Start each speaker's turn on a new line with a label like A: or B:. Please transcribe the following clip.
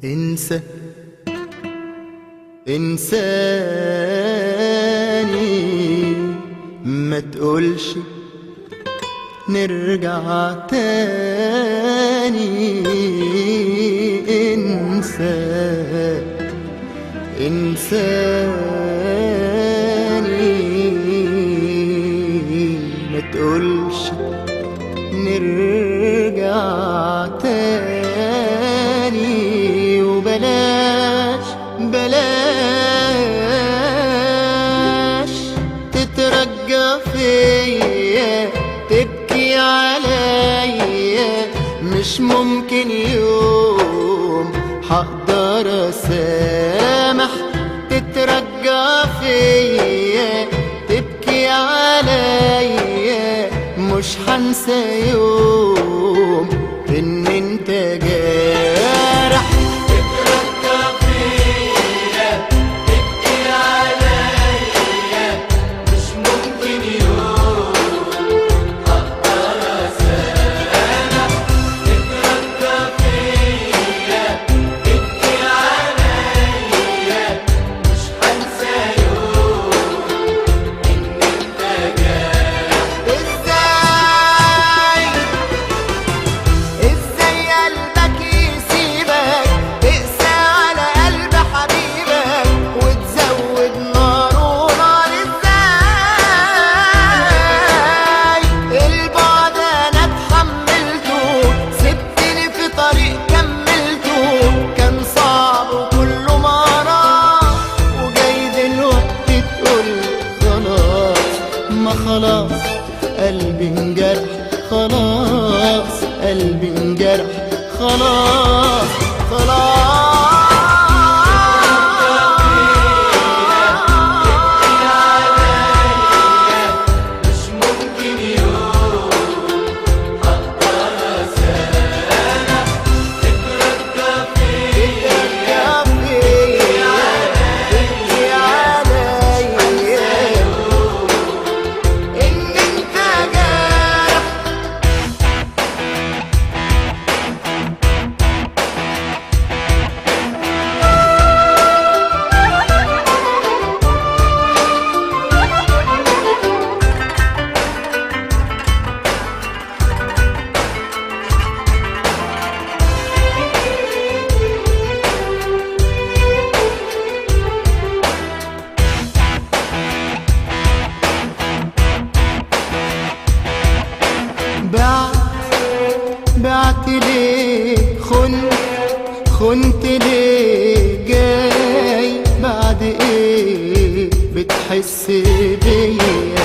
A: انسى انساني، ما تقولش نرجع تاني. انسى انساني، ما تقولش نرجع تاني. وبلاش بلاش تترجى فيا، تبكي عليا. مش ممكن يوم حقدر اسامح. تترجى فيا، تبكي عليا. مش هنسى يوم ان انت جارح.
B: تترجى فيا، تبكي عليا. مش ممكن يوم اقدر اسامح. تترجى فيا، تبكي عليا. مش هنسى يوم ان انت جارح.
A: ازاي قلبك يسيبك، تقسى على قلب حبيبك وتزود نار ونار؟ ازاي البعد انا اتحملته، سبتني في طريق كملته. كان صعب وكله مرار، وجاي دلوقتي تقول خلاص. ما خلاص قلبي انجرح، خلاص قلبي انجرح، خلاص
B: مش ممكن يوم اقدر اسامح. تترجى فيا،
A: تبكي عليا ان انت جارح. بعت ليه، خنت ليه؟ جاي بعد ايه بتحس بيا؟